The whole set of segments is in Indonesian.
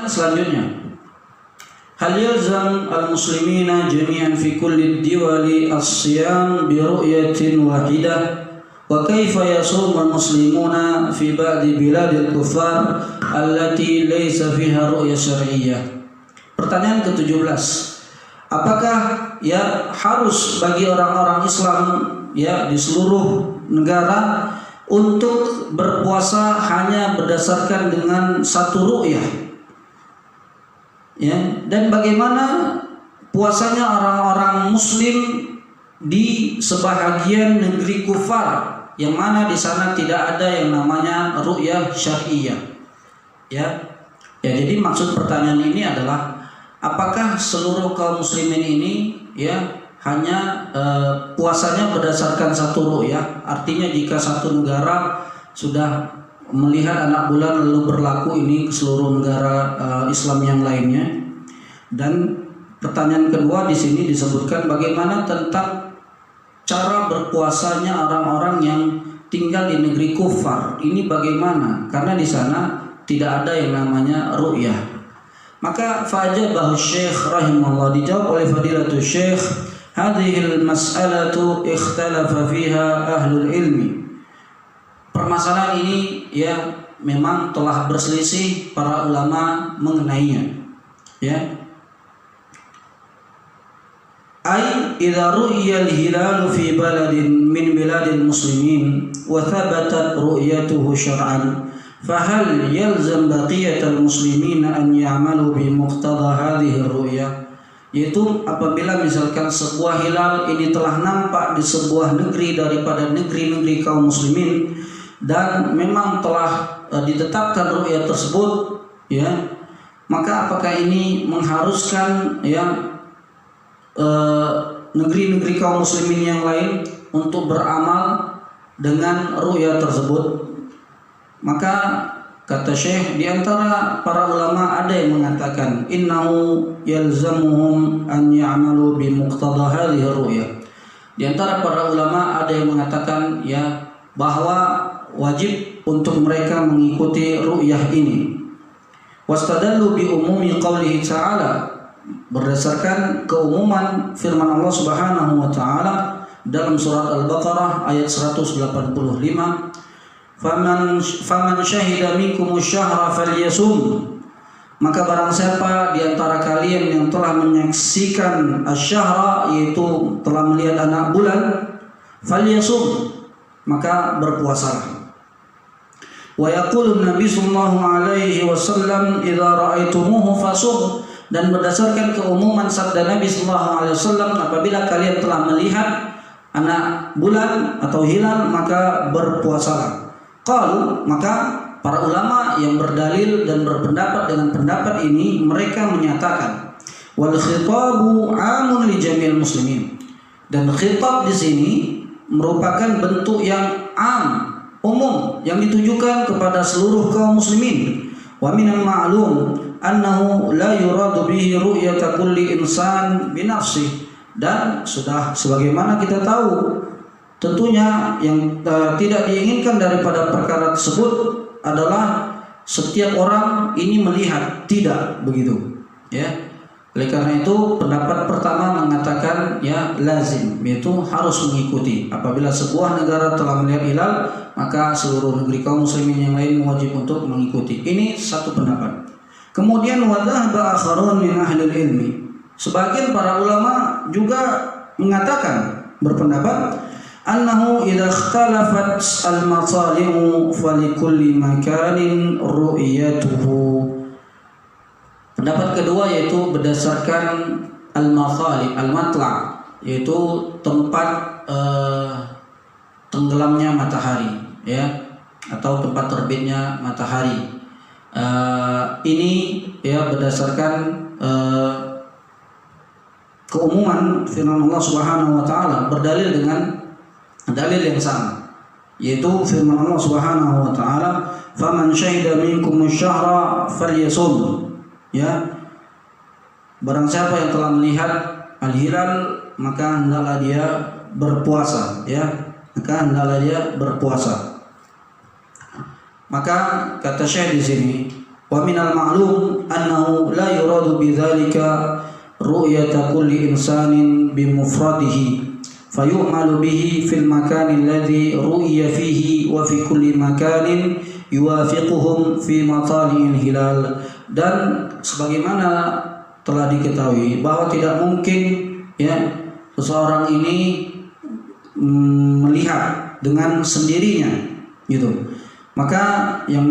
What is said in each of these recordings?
selanjutnya, hal yalzam al-muslimina jami'an fi kulli diwali as-siyam bi ru'yatin wahidah wa kaifa yasumu al-muslimuna fi ba'di biladil kuffar allati laysa fiha ru'ya syar'iyyah. Pertanyaan ke-17, apakah ya harus bagi orang-orang Islam ya di seluruh negara untuk berpuasa hanya berdasarkan dengan satu ru'yah? Ya, dan bagaimana puasanya orang-orang muslim di sebahagian negeri kufar yang mana di sana tidak ada yang namanya ru'yah syar'iyyah. Ya, jadi maksud pertanyaan ini adalah apakah seluruh kaum muslimin ini ya hanya puasanya berdasarkan satu ru'yah? Artinya jika satu negara sudah melihat anak bulan lalu berlaku ini ke seluruh negara Islam yang lainnya. Dan pertanyaan kedua di sini disebutkan bagaimana tentang cara berpuasanya orang-orang yang tinggal di negeri kufar. Ini bagaimana? Karena di sana tidak ada yang namanya ru'yah. Maka fajabahu Syekh rahimahullah, dijawab oleh Fadilatul Syekh, hadhil mas'alatu ikhtalafa fiha ahlul ilmi. Permasalahan ini ya memang telah berselisih para ulama mengenainya. Ya. Ai idza ru'ya al-hilal fi baladin min biladil muslimin wa thabatat ru'yatuhu syar'an fahal yalzam baqiyatal muslimin an ya'malu bi muqtada hadhihi ar-ru'yah. Yaitu apabila misalkan sebuah hilal ini telah nampak di sebuah negeri daripada negeri-negeri kaum muslimin dan memang telah ditetapkan ru'yah tersebut, ya, maka apakah ini mengharuskan ya negeri-negeri kaum muslimin yang lain untuk beramal dengan ru'yah tersebut? Maka kata Syekh, di antara para ulama ada yang mengatakan innahu yalzamuhum an ya'malu bi muqtada hadhihi ru'yah. Di antara para ulama ada yang mengatakan ya bahwa wajib untuk mereka mengikuti ru'yah ini. Wastadallu bi umumi qaulihi ta'ala, berdasarkan keumuman firman Allah Subhanahu wa taala dalam surat Al-Baqarah ayat 185, faman syahida minkumus syahra falyasum, maka barang siapa di antara kalian yang telah menyaksikan asyhara, yaitu telah melihat anak bulan, falyasum, maka berpuasalah. Wa yaqulu Nabi sallallahu alaihi wasallam idza ra'aitumuhu fasum, dan berdasarkan keumuman sabda Nabi sallallahu alaihi wasallam, apabila kalian telah melihat anak bulan atau hilal maka berpuasalah. Qalu, maka para ulama yang berdalil dan berpendapat dengan pendapat ini, mereka menyatakan wal khitabu amun li jami'il muslimin, dan khitab di sini merupakan bentuk yang am, umum, yang ditujukan kepada seluruh kaum muslimin. Wa minal ma'lum annahu la yuradu bihi ru'yata kulli insan bi nafsihi, dan sudah sebagaimana kita tahu tentunya yang tidak diinginkan daripada perkara tersebut adalah setiap orang ini melihat, tidak begitu ya. Oleh karena itu pendapat pertama mengatakan ya lazim, yaitu harus mengikuti. Apabila sebuah negara telah melihat hilal, maka seluruh negeri kaum muslimin yang lain wajib untuk mengikuti. Ini satu pendapat. Kemudian wadhaba akharun min ahli ilmi, sebagian para ulama juga mengatakan, berpendapat annahu idza ikhtalafat al-masalihu falikulli makanin ru'yatuhu. Pendapat kedua yaitu berdasarkan al-masalih, al-matla', yaitu tempat tenggelamnya matahari ya, atau tempat terbitnya matahari. Ini ya berdasarkan keumuman firman Allah Subhanahu wa taala, berdalil dengan dalil yang sama, yaitu firman Allah Subhanahu wa taala, faman syahida minkumus syahra falyasum, ya, barang siapa yang telah melihat al-hilal maka hendaklah dia berpuasa, ya, maka hendaklah dia berpuasa. Maka kata Syekh di sini, Wa minal ma'lum annahu la yuradu bidzalika ru'yata kulli insanin bimufradihi fayu'malu bihi fil makani alladhi ru'ya fihi wa fi kulli makanin yuwafiquhum fi matali'il hilal. Dan sebagaimana telah diketahui bahwa tidak mungkin ya seseorang ini melihat dengan sendirinya gitu. Maka yang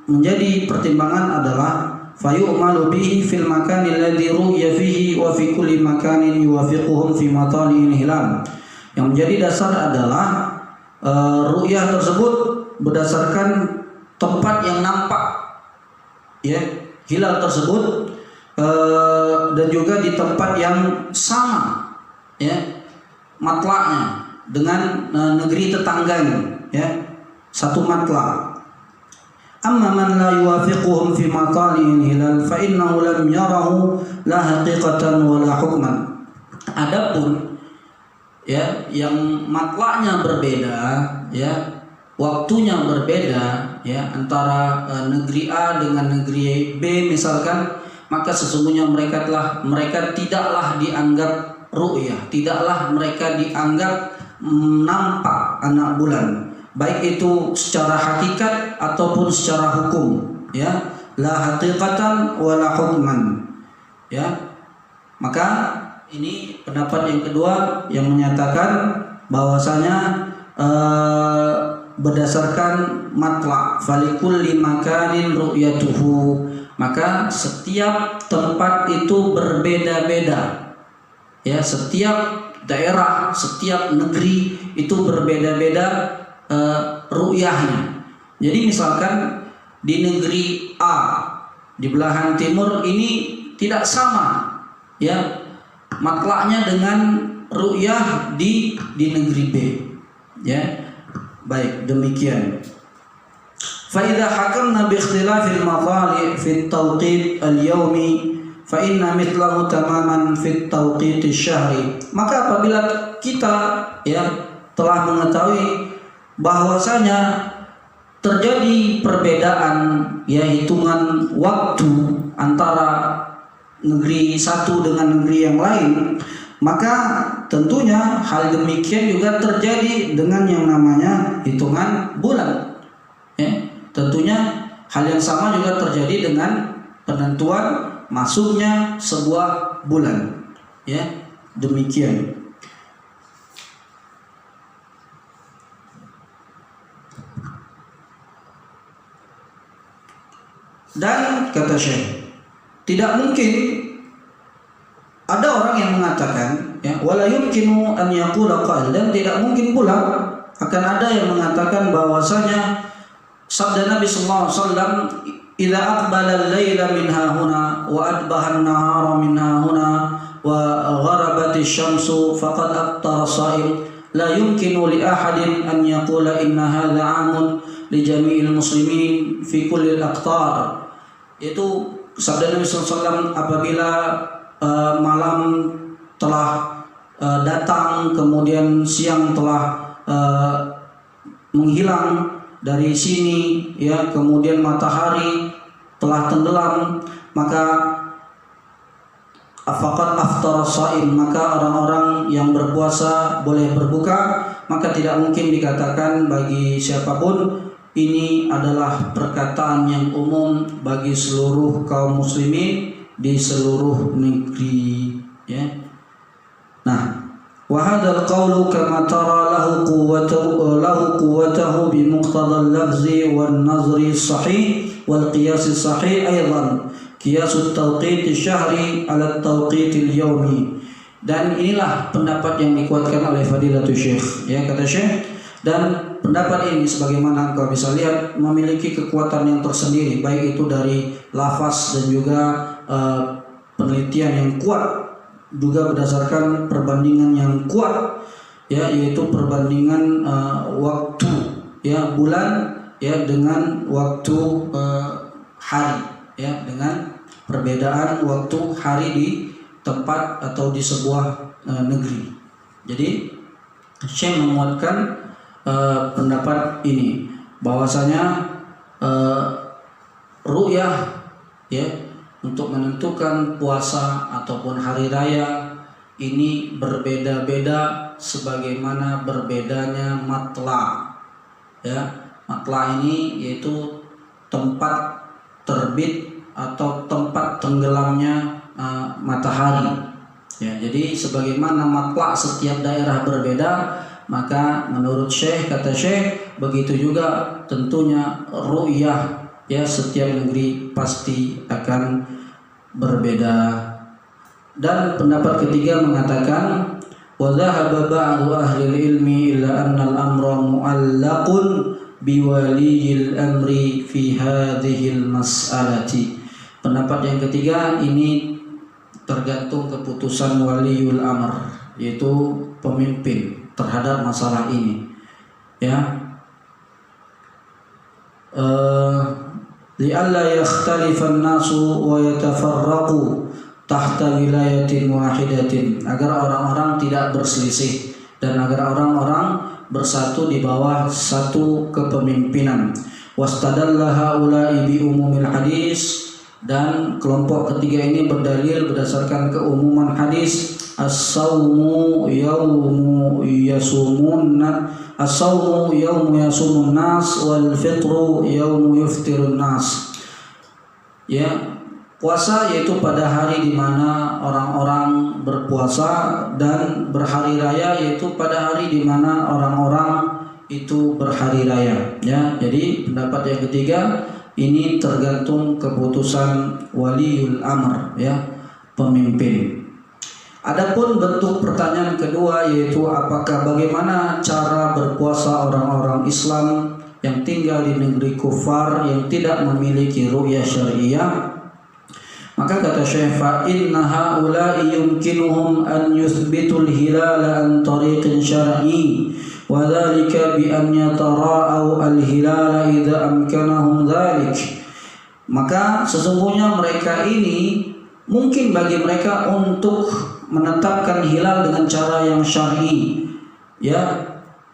menjadi pertimbangan adalah fayu'malu bihi fil makani alladhi ru'ya fihi wa fi kulli makanin yuwafiquhum fi matali'il hilal. Yang menjadi dasar adalah ru'yah tersebut berdasarkan tempat yang nampak ya hilal tersebut, dan juga di tempat yang sama ya matla'nya dengan negeri tetangganya ya, satu matla'. Amma man la yuwafiquhum fi matali'il hilal fa innahu lam yarahu la haqiqatan wa la hukman. Adapun ya yang matla'nya berbeda ya, waktunya berbeda ya antara negeri A dengan negeri B misalkan, maka sesungguhnya mereka tidaklah dianggap ru'yah, tidaklah mereka dianggap nampak anak bulan, baik itu secara hakikat ataupun secara hukum ya, la haqiqatan wala hukman ya. Maka ini pendapat yang kedua yang menyatakan bahwasanya berdasarkan matla' falikulli makanin ru'yatuhu, maka setiap tempat itu berbeda-beda ya, setiap daerah, setiap negeri itu berbeda-beda ru'yahnya. Jadi misalkan di negeri A di belahan timur ini tidak sama ya matla'nya dengan ru'yah di negeri B ya. Baik, demikian. Fa idza hakamna bi ikhtilafil matali' fi at-tawqit al-yawmi fa inna mithlahu tamaman fi at-tawqit asy-syahri. Maka apabila kita ya telah mengetahui bahwasanya terjadi perbedaan ya hitungan waktu antara negeri satu dengan negeri yang lain, maka tentunya hal demikian juga terjadi dengan yang namanya hitungan bulan ya. Tentunya hal yang sama juga terjadi dengan penentuan masuknya sebuah bulan ya, demikian. Dan kata Syekh, tidak mungkin ada orang yang mengatakan ya, wala yumkinu an yaqula qail, dan tidak mungkin pula akan ada yang mengatakan bahwasanya sabda Nabi sallallahu alaihi wasallam, idza aqbala al-laila min hahuna wa adbaha an-nahara min hahuna wa gharabat asy-syamsu faqad aftara sha'im, la yumkinu li ahadin an yaqula inna hadha 'amun li jami'il muslimin fi kulli al-aqtar. Itu sabda Nabi sallallahu alaihi wasallam apabila malam telah datang, kemudian siang telah menghilang dari sini ya, kemudian matahari telah tenggelam, maka faqad aftara shaim, maka orang-orang yang berpuasa boleh berbuka. Maka tidak mungkin dikatakan bagi siapapun ini adalah perkataan yang umum bagi seluruh kaum muslimin di seluruh negeri ya. Nah, wa hadzal qawlu kama tara lahu quwwatahu bi muqtada al-lafzi wan nazri sahih wal qiyas sahih aidan qiyas at-tawqit asy-syahri ala at-tawqit al-yawmi. Dan inilah pendapat yang dikuatkan oleh Fadilatul Syekh ya, kata Syekh. Dan pendapat ini sebagaimana engkau bisa lihat memiliki kekuatan yang tersendiri, baik itu dari lafaz dan juga penelitian yang kuat, juga berdasarkan perbandingan yang kuat ya, yaitu perbandingan waktu ya bulan ya dengan waktu hari ya, dengan perbedaan waktu hari di tempat atau di sebuah negeri. Jadi Syekh menguatkan pendapat ini bahwasanya ru'yah ya untuk menentukan puasa ataupun hari raya ini berbeda-beda sebagaimana berbedanya matla. Ya, matla ini yaitu tempat terbit atau tempat tenggelamnya matahari. Ya, jadi sebagaimana matla setiap daerah berbeda, maka menurut Syekh, kata Syekh, begitu juga tentunya ru'yah ya setiap negeri pasti akan berbeda. Dan pendapat ketiga mengatakan wa dhahaba ba'du ahli ilmi illa anna al-amra mu'allaqun biwaliyil amri fi hadhihi al-mas'alati. Pendapat yang ketiga ini tergantung keputusan waliul amr, yaitu pemimpin terhadap masalah ini. Ya. Li'alla yakhtalifan nasu wa yatafarraqu tahta wilayatin wahidatin, agar orang-orang tidak berselisih dan agar orang-orang bersatu di bawah satu kepemimpinan. Wastadalla haula'i bi umumil hadis, dan kelompok ketiga ini berdalil berdasarkan keumuman hadis as-sawmu yawmu yasumun nas wal fitru yawmu yuftirun nas. Ya, puasa yaitu pada hari di mana orang-orang berpuasa, dan berhari raya yaitu pada hari di mana orang-orang itu berhari raya. Ya, jadi pendapat yang ketiga ini tergantung keputusan waliul amr, ya, pemimpin. Adapun bentuk pertanyaan kedua yaitu apakah bagaimana cara berpuasa orang-orang Islam yang tinggal di negeri kufar yang tidak memiliki ru'yah syariah. Maka kata Syekh, fa inna haula'i yumkinuhum an yuthbitul hilala an tariqin syar'i wa dhalika bi an yatara'au al-hilala idza amkanahum dhalik. Maka sesungguhnya mereka ini mungkin bagi mereka untuk menetapkan hilal dengan cara yang syar'i, ya,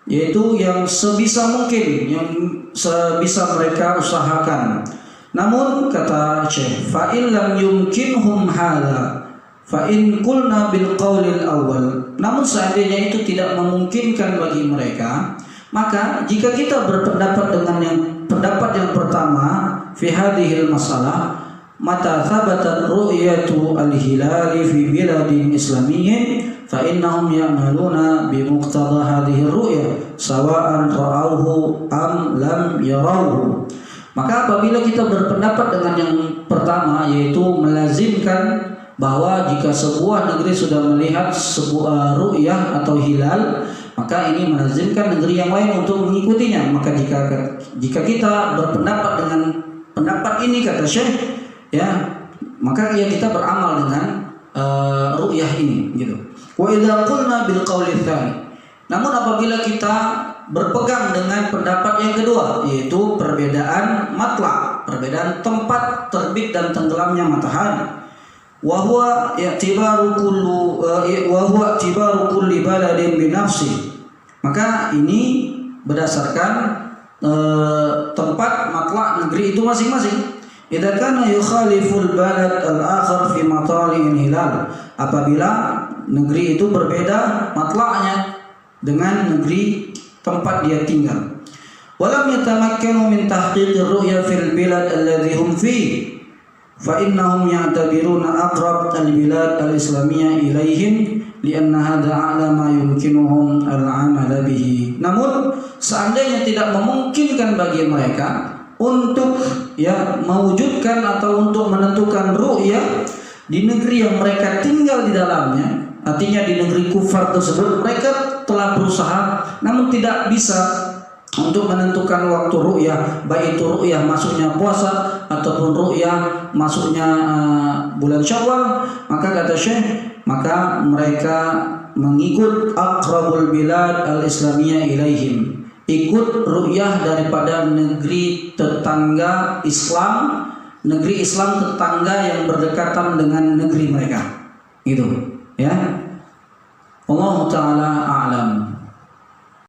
yaitu yang sebisa mungkin, yang sebisa mereka usahakan. Namun kata Syekh, fa in lam yumkinhum hadza fa in qulna bil qaulil awal, namun seandainya itu tidak memungkinkan bagi mereka, maka jika kita berpendapat dengan pendapat yang pertama fi hadhil masalah, mata thabatat ru'yatu al-hilali fi biladin islamiyyin fa innahum ya'maluna bi muqtada hadhihi ru'ya sawa'an ra'awhu am lam yarawhu. Maka apabila kita berpendapat dengan yang pertama, yaitu melazimkan bahwa jika sebuah negeri sudah melihat sebuah ru'yah atau hilal, maka ini melazimkan negeri yang lain untuk mengikutinya. Maka jika kita berpendapat dengan pendapat ini, kata Syekh, ya, maka ya kita beramal dengan ru'yah ini, gitu. Wa idza qulna bil qauli tsani, namun apabila kita berpegang dengan pendapat yang kedua, yaitu perbedaan matla, perbedaan tempat terbit dan tenggelamnya matahari, wa huwa i'tibaru kulli baladin bi nafsi, maka ini berdasarkan tempat matla negeri itu masing-masing. Idza kana yukhaliful balad al-akhar fi matali'il hilal, apabila negeri itu berbeda matla'nya dengan negeri tempat dia tinggal. Walam yatamakkanu min tahqiqir ru'ya fil bilad alladhi hum fi, fa innahum ya'tabiruna aqrab al-bilad al-islamiyyah ilaihim lianna hadha a'la ma yumkinuhum al-'amala bihi. Namun seandainya tidak memungkinkan bagi mereka untuk ya mewujudkan atau untuk menentukan ru'yah di negeri yang mereka tinggal di dalamnya, artinya di negeri kufar tersebut mereka telah berusaha namun tidak bisa untuk menentukan waktu ru'yah, baik itu ru'yah masuknya puasa ataupun ru'yah masuknya bulan Syawal, maka kata Syekh, maka mereka mengikut aqrabul bilad al-islamiyah ilaihim, ikut ru'yah daripada negeri tetangga Islam, negeri Islam tetangga yang berdekatan dengan negeri mereka, gitu, ya. Allah Ta'ala a'lam.